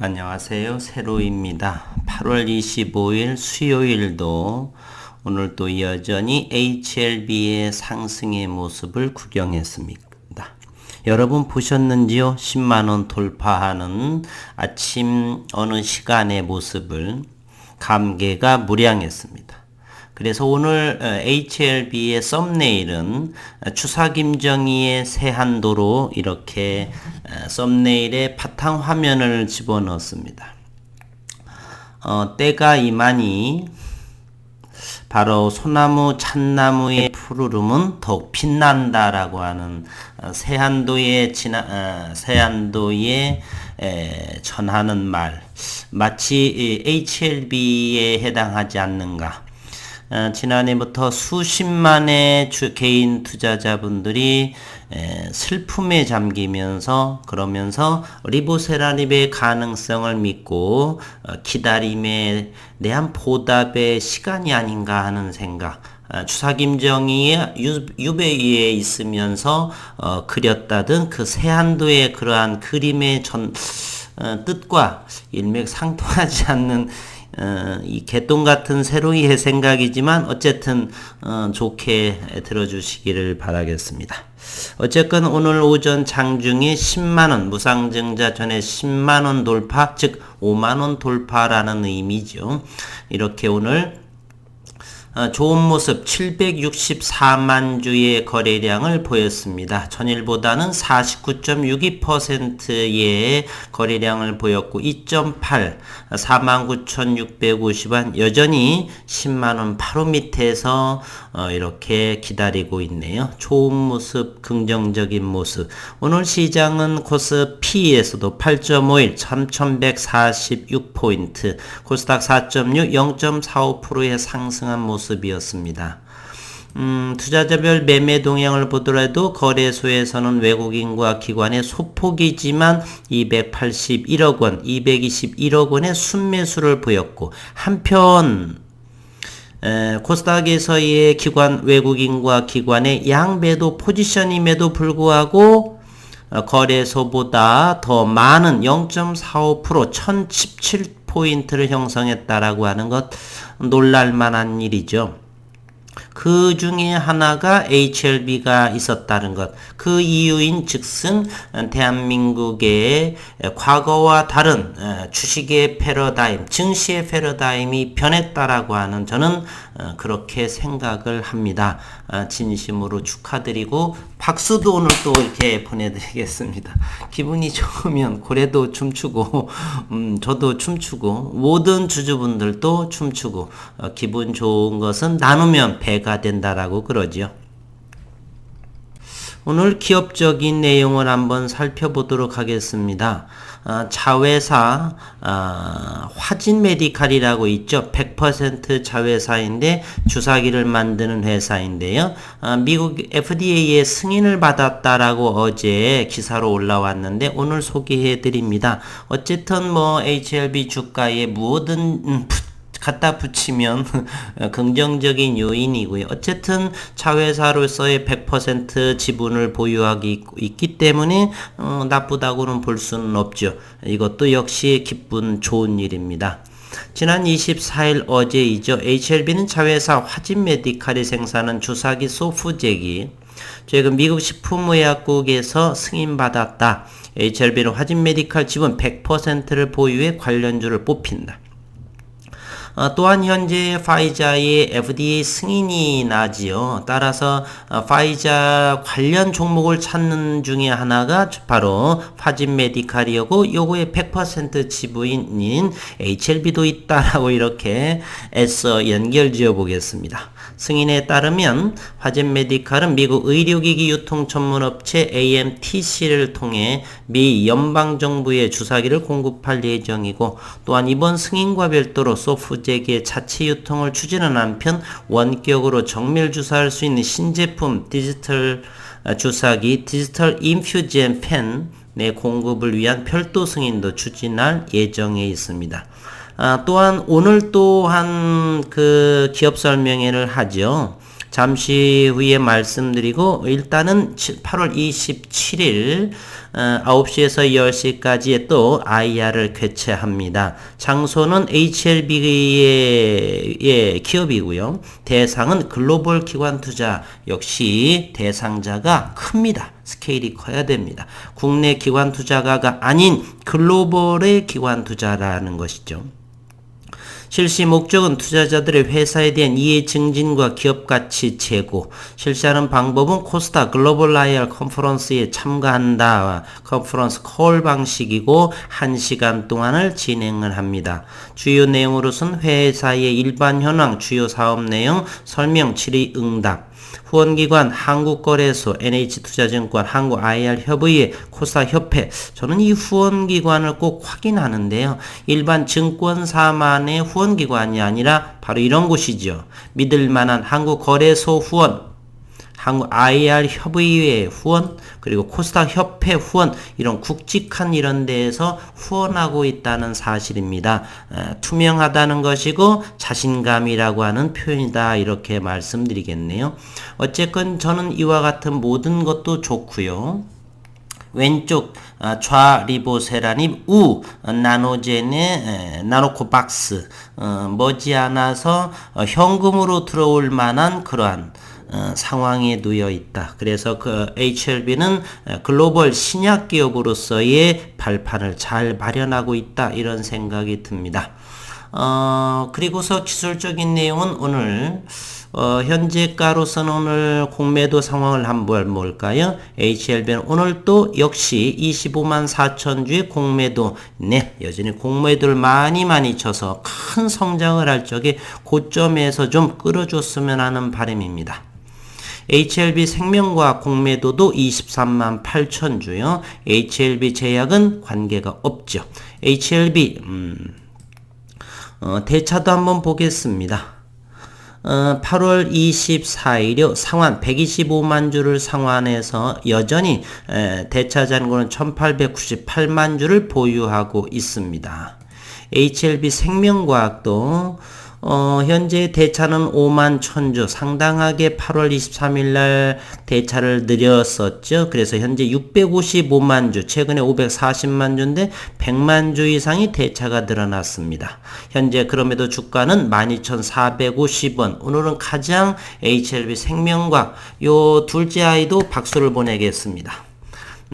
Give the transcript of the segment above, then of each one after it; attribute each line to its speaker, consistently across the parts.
Speaker 1: 안녕하세요. 세로입니다. 8월 25일 수요일도 오늘 또 여전히 HLB의 상승의 모습을 구경했습니다. 여러분 보셨는지요? 10만원 돌파하는 아침 어느 시간의 모습을 감개가 무량했습니다. 그래서 오늘 HLB의 썸네일은 추사 김정희의 세한도로 이렇게 썸네일에 바탕 화면을 집어넣었습니다. 때가 이마니 바로 소나무 잣나무의 푸르름은 더욱 빛난다라고 하는 세한도의 전하는 말, 마치 HLB에 해당하지 않는가. 지난해부터 수십만의 개인 투자자분들이 슬픔에 잠기면서 그러면서 리보세라닙의 가능성을 믿고 기다림에 대한 보답의 시간이 아닌가 하는 생각, 추사 김정희의 유배위에 있으면서 그렸다던 그 세한도의 그러한 그림의 뜻과 일맥상통하지 않는 이 개똥 같은 세로이의 생각이지만 어쨌든 좋게 들어주시기를 바라겠습니다. 어쨌건 오늘 오전 장중에 10만원 무상증자 전에 10만원 돌파, 즉 5만원 돌파라는 의미죠. 이렇게 오늘 좋은 모습 764만 주의 거래량을 보였습니다. 전일보다는 49.62%의 거래량을 보였고 2.8 49,650원 여전히 10만원 바로 밑에서 이렇게 기다리고 있네요. 좋은 모습, 긍정적인 모습. 오늘 시장은 코스피에서도 8.51 3146포인트 코스닥 4.6 0.45%의 상승한 모습이었습니다. 투자자별 매매 동향을 보더라도 거래소에서는 외국인과 기관의 소폭이지만 281억 원, 221억 원의 순매수를 보였고 한편 코스닥에서의 외국인과 기관의 양매도 포지션임에도 불구하고 거래소보다 더 많은 0.45% 1017포인트를 형성했다라고 하는 것 놀랄만한 일이죠. 그 중에 하나가 HLB가 있었다는 것. 그 이유인 즉슨 대한민국의 과거와 다른 주식의 패러다임, 증시의 패러다임이 변했다라고 하는 저는 그렇게 생각을 합니다. 진심으로 축하드리고 박수도 오늘 또 이렇게 보내드리겠습니다. 기분이 좋으면 고래도 춤추고 저도 춤추고 모든 주주분들도 춤추고 기분 좋은 것은 나누면 배가 된다라고 그러죠. 오늘 기업적인 내용을 한번 살펴보도록 하겠습니다. 자회사 화진 메디칼이라고 있죠. 100% 자회사인데 주사기를 만드는 회사인데요. 미국 FDA의 승인을 받았다라고 어제 기사로 올라왔는데 오늘 소개해 드립니다. 어쨌든 HLB 주가에 무엇은 갖다 붙이면 긍정적인 요인이고요. 어쨌든 자회사로서의 100% 지분을 보유하고 있기 때문에 나쁘다고는 볼 수는 없죠. 이것도 역시 기쁜 좋은 일입니다. 지난 24일 어제이죠. HLB는 자회사 화진 메디칼이 생산한 주사기 소프제기 최근 미국 식품의약국에서 승인받았다. HLB는 화진 메디칼 지분 100%를 보유해 관련주를 뽑힌다. 또한 현재 파이자의 FDA 승인이 나지요. 따라서 파이자 관련 종목을 찾는 중에 하나가 바로 화진 메디칼이고 요거의 100% 지분인 HLB도 있다라고 이렇게 애써 연결지어 보겠습니다. 승인에 따르면 화진 메디칼은 미국 의료기기 유통 전문업체 AMTC를 통해 미 연방정부에 주사기를 공급할 예정이고 또한 이번 승인과 별도로 소프제기의 자체 유통을 추진하는 한편 원격으로 정밀 주사할 수 있는 신제품 디지털 주사기 디지털 인퓨전 펜의 공급을 위한 별도 승인도 추진할 예정에 있습니다. 또한 오늘 또한 그 기업 설명회를 하죠. 잠시 후에 말씀드리고 일단은 8월 27일 9시에서 10시까지에 또 IR을 개최합니다. 장소는 HLB의 기업이고요. 대상은 글로벌 기관 투자, 역시 대상자가 큽니다. 스케일이 커야 됩니다. 국내 기관 투자가가 아닌 글로벌의 기관 투자라는 것이죠. 실시 목적은 투자자들의 회사에 대한 이해 증진과 기업 가치 제고. 실시하는 방법은 코스타 글로벌 IR 컨퍼런스에 참가한다. 컨퍼런스 콜 방식이고 1시간 동안을 진행을 합니다. 주요 내용으로선 회사의 일반 현황, 주요 사업 내용, 설명, 질의, 응답. 후원기관 한국거래소, NH투자증권, 한국IR협의회, 코스타협회. 저는 이 후원기관을 꼭 확인하는데요. 일반 증권사만의 후원기관이 아니라 바로 이런 곳이죠. 믿을만한 한국거래소 후원, 한국IR협의회 후원, 그리고 코스닥협회 후원, 이런 굵직한 이런 데에서 후원하고 있다는 사실입니다. 투명하다는 것이고 자신감이라고 하는 표현이다, 이렇게 말씀드리겠네요. 어쨌건 저는 이와 같은 모든 것도 좋고요. 왼쪽 좌리보세라닙 우 나노젠의 나노코박스 머지않아서 현금으로 들어올 만한 그러한 상황에 놓여 있다. 그래서 그 HLB는 글로벌 신약 기업으로서의 발판을 잘 마련하고 있다, 이런 생각이 듭니다. 그리고서 기술적인 내용은 오늘 현재가로서는 오늘 공매도 상황을 한번 볼까요? HLB는 오늘 또 역시 25만 4천 주의 공매도, 여전히 공매도를 많이 쳐서 큰 성장을 할 적에 고점에서 좀 끌어줬으면 하는 바람입니다. HLB 생명과학 공매도도 23만 8천 주요. HLB 제약은 관계가 없죠. HLB 대차도 한번 보겠습니다. 8월 24일요. 상환 125만 주를 상환해서 여전히 대차 잔고는 1898만 주를 보유하고 있습니다. HLB 생명과학도 현재 대차는 5만 1000주, 상당하게 8월 23일 날 대차를 늘렸었죠. 그래서 현재 655만 주, 최근에 540만 주인데 100만 주 이상이 대차가 늘어났습니다. 현재 그럼에도 주가는 12,450원. 오늘은 가장 HLB 생명과학, 요 둘째 아이도 박수를 보내겠습니다.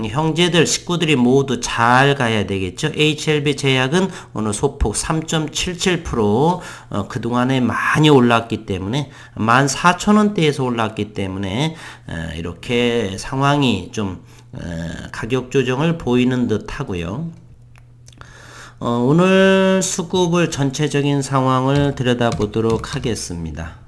Speaker 1: 형제들, 식구들이 모두 잘 가야 되겠죠. HLB 제약은 오늘 소폭 3.77%, 그동안에 많이 올랐기 때문에 14,000원대에서 올랐기 때문에 이렇게 상황이 좀 가격 조정을 보이는 듯 하고요. 오늘 수급을 전체적인 상황을 들여다보도록 하겠습니다.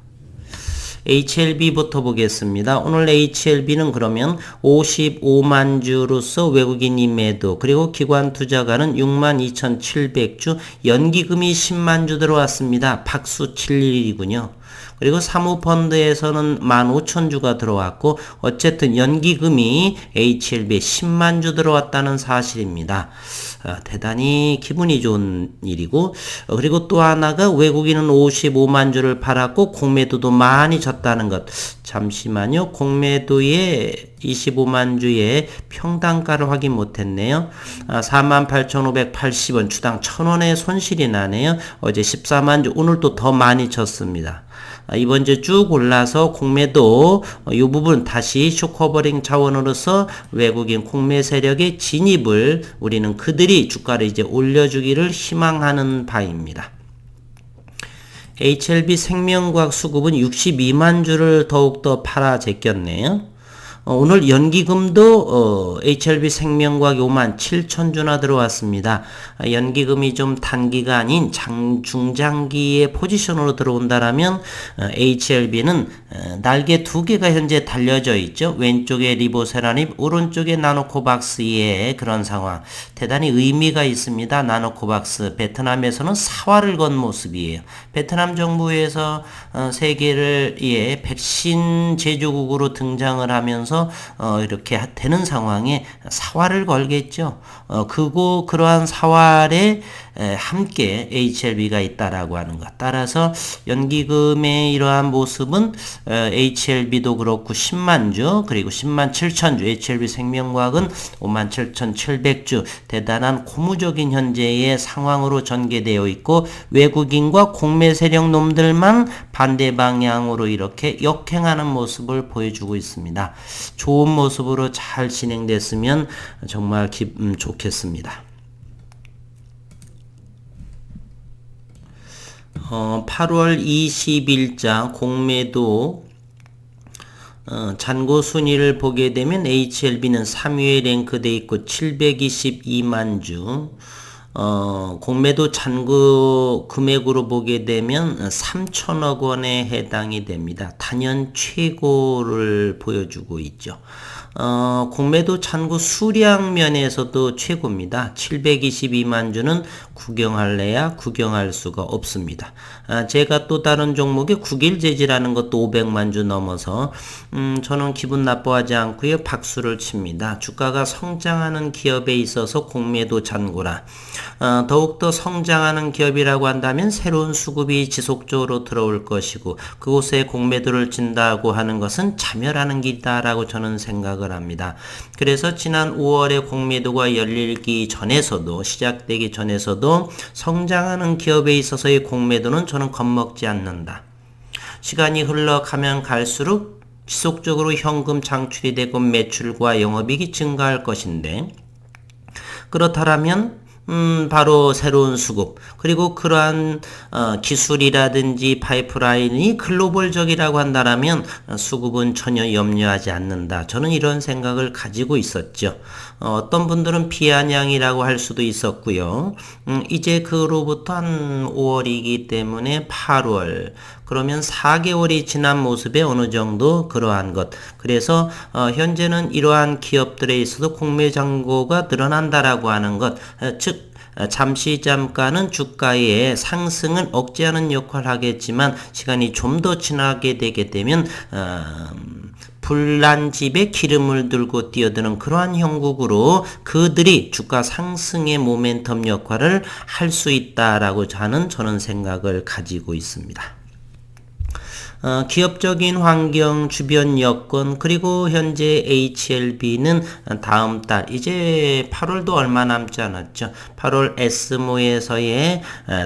Speaker 1: HLB부터 보겠습니다. 오늘 HLB는 그러면 55만 주로서 외국인이 매도, 그리고 기관 투자가는 62,700주, 연기금이 10만 주 들어왔습니다. 박수 칠 일이군요. 그리고 사모펀드에서는 15,000주가 들어왔고, 어쨌든 연기금이 HLB에 10만 주 들어왔다는 사실입니다. 대단히 기분이 좋은 일이고, 그리고 또 하나가 외국인은 55만 주를 팔았고 공매도도 많이 졌다는 것. 잠시만요. 공매도의 25만 주의 평단가를 확인 못했네요. 48,580원, 주당 1,000원의 손실이 나네요. 어제 14만 주, 오늘 또 더 많이 졌습니다. 이번 주 쭉 올라서 공매도 이 부분 다시 쇼커버링 차원으로서 외국인 공매 세력의 진입을, 우리는 그들이 주가를 이제 올려주기를 희망하는 바입니다. HLB 생명과학 수급은 62만 주를 더욱더 팔아 제꼈네요. 오늘 연기금도 HLB 생명과학이 5만 7천 주나 들어왔습니다. 연기금이 좀 단기가 아닌 중장기의 포지션으로 들어온다라면 HLB는 날개 두 개가 현재 달려져 있죠. 왼쪽에 리보세라닙, 오른쪽에 나노코박스의 그런 상황. 대단히 의미가 있습니다. 나노코박스. 베트남에서는 사활을 건 모습이에요. 베트남 정부에서 세계를 백신 제조국으로 등장을 하면서 하면서 이렇게 되는 상황에 사활을 걸겠죠. 그러한 사활에 함께 HLB가 있다라고 하는 것. 따라서 연기금의 이러한 모습은 HLB도 그렇고 10만 주 그리고 10만 7천 주 HLB 생명과학은 5만 7,700주 대단한 고무적인 현재의 상황으로 전개되어 있고 외국인과 공매 세력 놈들만 반대 방향으로 이렇게 역행하는 모습을 보여주고 있습니다. 좋은 모습으로 잘 진행됐으면 정말 좋겠습니다. 8월 20일자 공매도 잔고 순위를 보게 되면 HLB는 3위에 랭크되어 있고 722만 주. 공매도 잔고 금액으로 보게 되면 3천억 원에 해당이 됩니다. 단연 최고를 보여주고 있죠. 공매도 잔고 수량 면에서도 최고입니다. 722만 주는 구경할래야 구경할 수가 없습니다. 제가 또 다른 종목의 국일제지라는 것도 500만 주 넘어서 저는 기분 나빠하지 않고요. 박수를 칩니다. 주가가 성장하는 기업에 있어서 공매도 잔고라. 더욱더 성장하는 기업이라고 한다면 새로운 수급이 지속적으로 들어올 것이고 그곳에 공매도를 진다고 하는 것은 자멸하는 길이다라고 저는 생각을 합니다. 그래서 지난 5월에 공매도가 열리기 전에서도 시작되기 전에서도 성장하는 기업에 있어서의 공매도는 저는 겁먹지 않는다. 시간이 흘러가면 갈수록 지속적으로 현금 창출이 되고 매출과 영업이익이 증가할 것인데 그렇다면 바로 새로운 수급 그리고 그러한 기술이라든지 파이프라인이 글로벌적이라고 한다면 수급은 전혀 염려하지 않는다. 저는 이런 생각을 가지고 있었죠. 어떤 분들은 비아냥이라고 할 수도 있었고요. 이제 그로부터 한 5월이기 때문에 8월 그러면 4개월이 지난 모습에 어느 정도 그러한 것. 그래서 현재는 이러한 기업들에 있어서 공매 잔고가 늘어난다라고 하는 것. 즉 잠깐은 주가의 상승을 억제하는 역할을 하겠지만 시간이 좀 더 지나게 되게 되면 불난 집에 기름을 들고 뛰어드는 그러한 형국으로 그들이 주가 상승의 모멘텀 역할을 할 수 있다라고 저는 생각을 가지고 있습니다. 기업적인 환경, 주변 여건, 그리고 현재 HLB는 다음 달, 이제 8월도 얼마 남지 않았죠. 8월 에스모에서의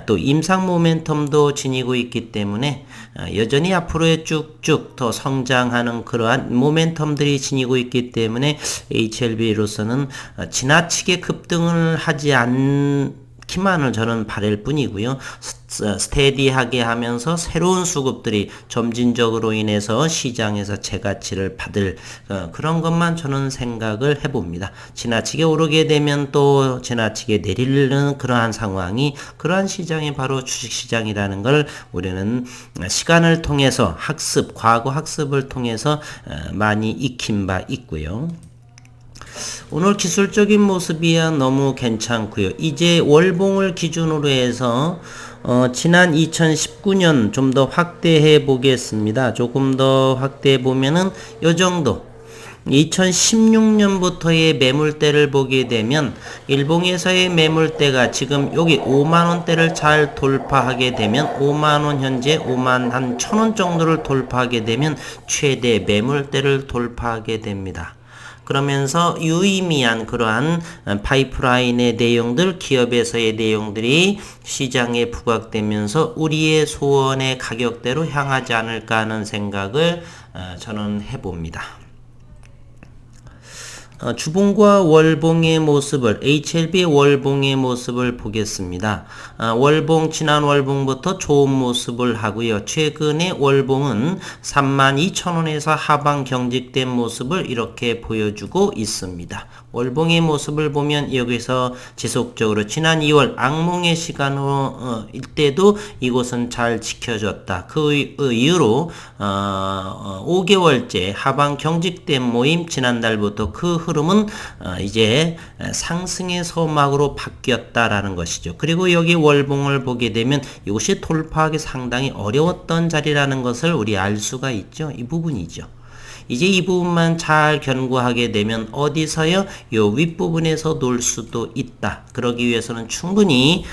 Speaker 1: 또 임상 모멘텀도 지니고 있기 때문에 여전히 앞으로의 쭉쭉 더 성장하는 그러한 모멘텀들이 지니고 있기 때문에 HLB로서는 지나치게 급등을 하지 기만을 저는 바랄 뿐이고요. 스테디하게 하면서 새로운 수급들이 점진적으로 인해서 시장에서 재가치를 받을 그런 것만 저는 생각을 해봅니다. 지나치게 오르게 되면 또 지나치게 내리는 그러한 상황이 그러한 시장이 바로 주식시장이라는 걸 우리는 시간을 통해서 과거 학습을 통해서 많이 익힌 바 있고요. 오늘 기술적인 모습이야 너무 괜찮고요. 이제 월봉을 기준으로 해서 지난 2019년 좀 더 확대해 보겠습니다. 조금 더 확대해 보면은 요 정도 2016년부터의 매물대를 보게 되면 일봉에서의 매물대가 지금 여기 5만원대를 잘 돌파하게 되면 5만원 현재 5만 한 1,000원 정도를 돌파하게 되면 최대 매물대를 돌파하게 됩니다. 그러면서 유의미한 그러한 파이프라인의 내용들, 기업에서의 내용들이 시장에 부각되면서 우리의 소원의 가격대로 향하지 않을까 하는 생각을 저는 해봅니다. 주봉과 월봉의 모습을 HLB의 월봉의 모습을 보겠습니다. 지난 월봉부터 좋은 모습을 하고요. 최근에 월봉은 32,000원에서 하방 경직된 모습을 이렇게 보여주고 있습니다. 월봉의 모습을 보면 여기서 지속적으로 지난 2월 악몽의 시간으로 때도 이곳은 잘 지켜졌다. 그 이후로 5개월째 하방 경직된 모임 지난달부터 그 흐름은 이제 상승의 소막으로 바뀌었다라는 것이죠. 그리고 여기 월봉을 보게 되면 이것이 돌파하기 상당히 어려웠던 자리라는 것을 우리 알 수가 있죠. 이 부분이죠. 이제 이 부분만 잘 견고하게 되면 어디서요? 요 윗부분에서 놀 수도 있다. 그러기 위해서는 충분히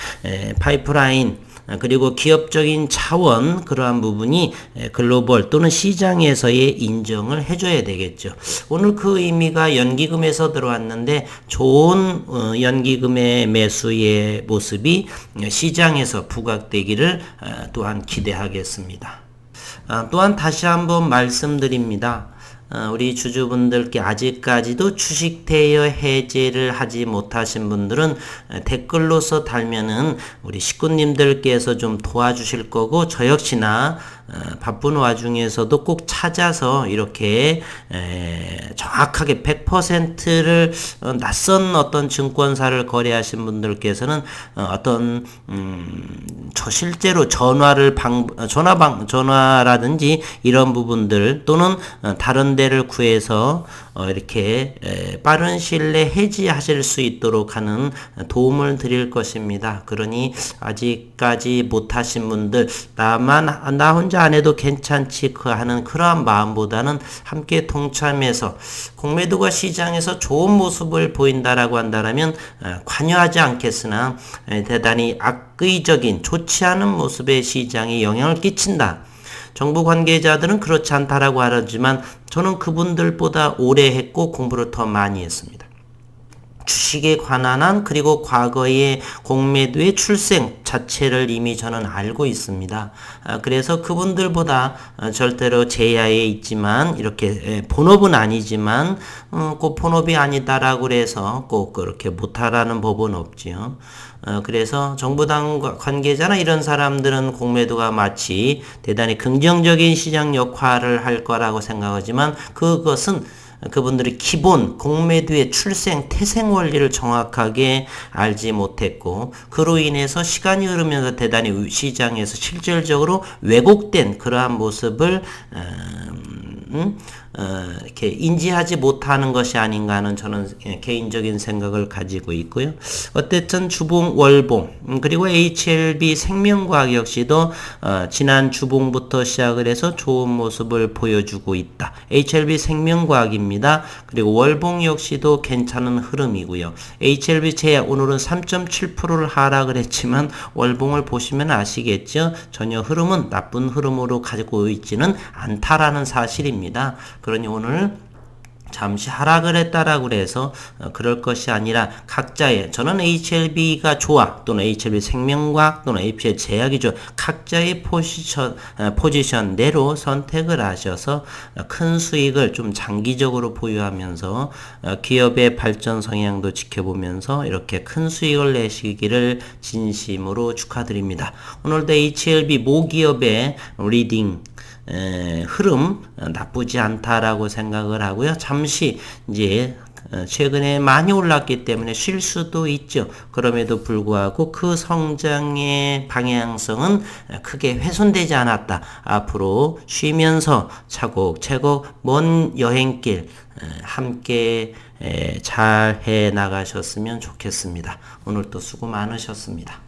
Speaker 1: 파이프라인 그리고 기업적인 차원 그러한 부분이 글로벌 또는 시장에서의 인정을 해줘야 되겠죠. 오늘 그 의미가 연기금에서 들어왔는데 좋은 연기금의 매수의 모습이 시장에서 부각되기를 또한 기대하겠습니다. 또한 다시 한번 말씀드립니다. 우리 주주분들께 아직까지도 주식 대여 해제를 하지 못하신 분들은 댓글로서 달면은 우리 식구님들께서 좀 도와주실 거고, 저 역시나 바쁜 와중에서도 꼭 찾아서 이렇게 정확하게 100%를 낯선 어떤 증권사를 거래하신 분들께서는 어떤 저 실제로 전화라든지 이런 부분들 또는 다른 데를 구해서 이렇게 빠른 시일 내에 해지하실 수 있도록 하는 도움을 드릴 것입니다. 그러니 아직까지 못하신 분들, 나 혼자 안 해도 괜찮지 하는 그러한 마음보다는 함께 동참해서 공매도가 시장에서 좋은 모습을 보인다라고 한다면 관여하지 않겠으나 대단히 악의적인 좋지 않은 모습의 시장에 영향을 끼친다. 정부 관계자들은 그렇지 않다라고 하지만 저는 그분들보다 오래 했고 공부를 더 많이 했습니다. 주식에 관한 한 그리고 과거의 공매도의 출생 자체를 이미 저는 알고 있습니다. 그래서 그분들보다 절대로 제야에 있지만 이렇게 본업은 아니지만 꼭 본업이 아니다라고 해서 꼭 그렇게 못하라는 법은 없지요. 그래서 정부당 관계자나 이런 사람들은 공매도가 마치 대단히 긍정적인 시장 역할을 할 거라고 생각하지만 그것은 그분들이 기본 공매도의 출생 태생 원리를 정확하게 알지 못했고 그로 인해서 시간이 흐르면서 대단히 시장에서 실질적으로 왜곡된 그러한 모습을 이렇게 인지하지 못하는 것이 아닌가 하는 저는 개인적인 생각을 가지고 있고요. 어쨌든 주봉, 월봉 그리고 HLB 생명과학 역시도 지난 주봉부터 시작을 해서 좋은 모습을 보여주고 있다. HLB 생명과학입니다. 그리고 월봉 역시도 괜찮은 흐름이고요. HLB 제약 오늘은 3.7%를 하락을 했지만 월봉을 보시면 아시겠죠? 전혀 흐름은 나쁜 흐름으로 가지고 있지는 않다라는 사실입니다. 그러니 오늘 잠시 하락을 했다라고 해서 그럴 것이 아니라 각자의 저는 HLB가 좋아 또는 HLB 생명과학 또는 HLB 제약이 좋아 각자의 포지션대로 선택을 하셔서 큰 수익을 좀 장기적으로 보유하면서 기업의 발전 성향도 지켜보면서 이렇게 큰 수익을 내시기를 진심으로 축하드립니다. 오늘도 HLB 모기업의 리딩 흐름 나쁘지 않다라고 생각을 하고요. 잠시 이제 최근에 많이 올랐기 때문에 쉴 수도 있죠. 그럼에도 불구하고 그 성장의 방향성은 크게 훼손되지 않았다. 앞으로 쉬면서 차곡차곡 먼 여행길 함께 잘 해 나가셨으면 좋겠습니다. 오늘 또 수고 많으셨습니다.